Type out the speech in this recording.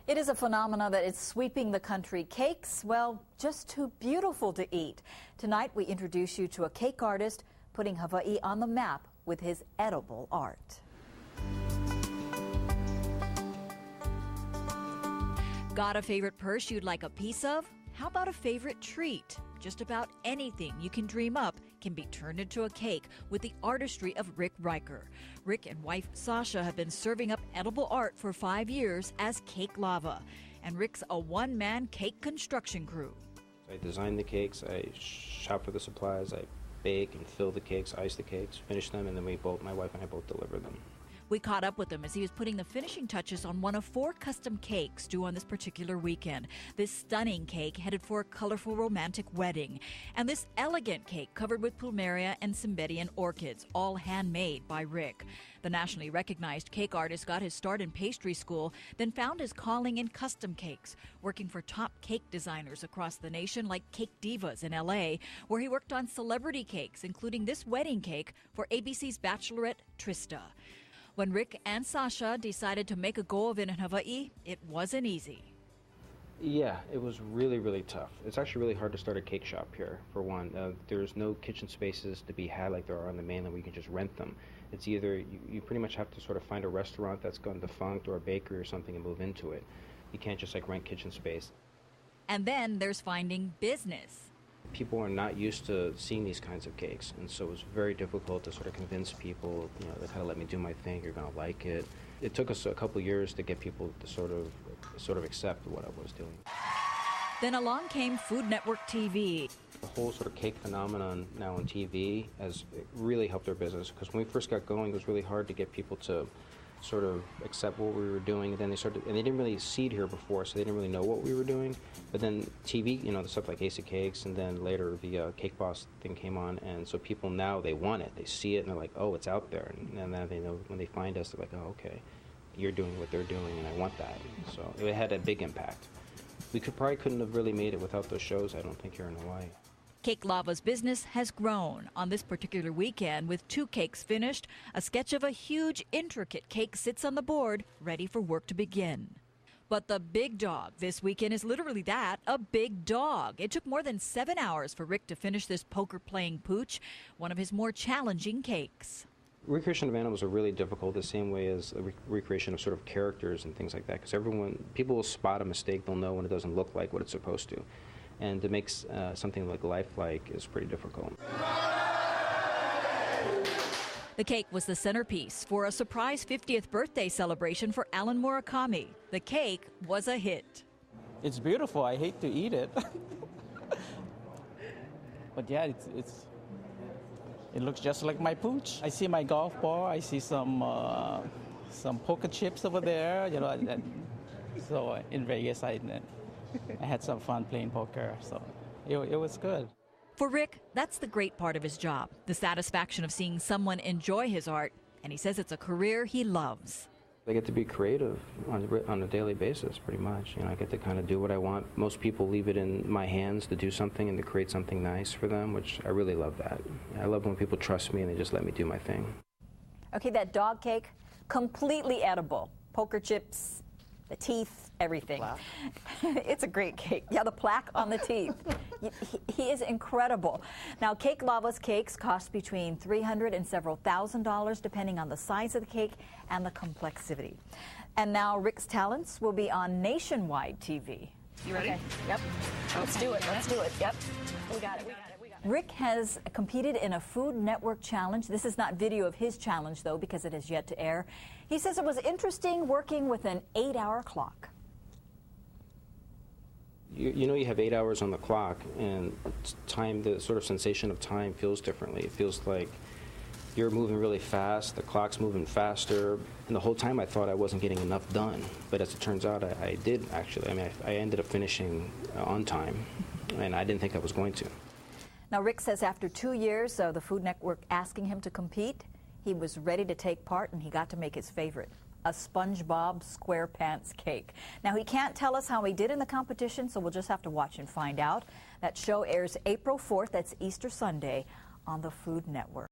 It is a phenomenon that is sweeping the country. Cakes, well, just too beautiful to eat. Tonight, we introduce you to a cake artist putting Hawaii on the map with his edible art. Got a favorite purse you'd like a piece of? How about a favorite treat? Just about anything you can dream up can be turned into a cake with the artistry of Rick Reichart. Rick and wife Sasha have been serving up edible art for 5 years as Cakelava. And Rick's a one-man cake construction crew. I design the cakes, I shop for the supplies, I bake and fill the cakes, ice the cakes, finish them, and then my wife and I both deliver them. We caught up with him as he was putting the finishing touches on one of 4 custom cakes due on this particular weekend. This stunning cake headed for a colorful romantic wedding. And this elegant cake covered with plumeria and Cymbidium orchids, all handmade by Rick. The nationally recognized cake artist got his start in pastry school, then found his calling in custom cakes, working for top cake designers across the nation like Cake Divas in LA, where he worked on celebrity cakes, including this wedding cake for ABC's Bachelorette, Trista. When Rick and Sasha decided to make a go of it in Hawaii, it wasn't easy. Yeah, it was really, really tough. It's actually really hard to start a cake shop here, for one. There's no kitchen spaces to be had like there are on the mainland where you can just rent them. It's either you pretty much have to sort of find a restaurant that's gone defunct or a bakery or something and move into it. You can't just like rent kitchen space. And then there's finding business. People are not used to seeing these kinds of cakes, and so it was very difficult to sort of convince people, they kind of let me do my thing, you're going to like it. It took us a couple years to get people to sort of accept what I was doing. Then along came Food Network TV. The whole sort of cake phenomenon now on TV has really helped our business, because when we first got going, it was really hard to get people to sort of accept what we were doing, and then they didn't really see it here before, so they didn't really know what we were doing. But then TV, the stuff like Ace of Cakes, and then later the Cake Boss thing came on, and so people now, they want it, they see it, and they're like, oh, it's out there, and now they know when they find us, they're like, oh, okay, you're doing what they're doing, and I want that. So it had a big impact. We probably couldn't have really made it without those shows, I don't think, here in Hawaii. Cakelava's business has grown. On this particular weekend, with 2 cakes finished, a sketch of a huge, intricate cake sits on the board, ready for work to begin. But the big dog this weekend is literally that, a big dog. It took more than 7 hours for Rick to finish this poker-playing pooch, one of his more challenging cakes. Recreation of animals are really difficult, the same way as the recreation of sort of characters and things like that, because people will spot a mistake, they'll know when it doesn't look like what it's supposed to. And to make something like lifelike is pretty difficult. The cake was the centerpiece for a surprise 50th birthday celebration for Alan Murakami. The cake was a hit. It's beautiful. I hate to eat it. But yeah, it looks just like my pooch. I see my golf ball. I see some poker chips over there. So in Vegas, I had some fun playing poker, so it was good. For Rick, that's the great part of his job, the satisfaction of seeing someone enjoy his art, and he says it's a career he loves. I get to be creative on a daily basis, pretty much. I get to kind of do what I want. Most people leave it in my hands to do something and to create something nice for them, which I really love that. I love when people trust me and they just let me do my thing. Okay, that dog cake, completely edible. Poker chips, the teeth, everything. It's a great cake. Yeah, the plaque on the teeth. He is incredible. Now, Cakelava's cakes cost between $300 and several $1,000s, depending on the size of the cake and the complexity. And now Rick's talents will be on nationwide TV. You ready? Okay. Yep. Okay. Let's do it. Let's do it. Yep. We got it. We got it. Rick has competed in a Food Network challenge. This is not video of his challenge, though, because it has yet to air. He says it was interesting working with an 8-hour clock. You have 8 hours on the clock, and time, the sort of sensation of time feels differently. It feels like you're moving really fast, the clock's moving faster, and the whole time I thought I wasn't getting enough done. But as it turns out, I did, actually. I ended up finishing on time, and I didn't think I was going to. Now, Rick says after 2 years of the Food Network asking him to compete, he was ready to take part, and he got to make his favorite, a SpongeBob SquarePants cake. Now, he can't tell us how he did in the competition, so we'll just have to watch and find out. That show airs April 4th, that's Easter Sunday, on the Food Network.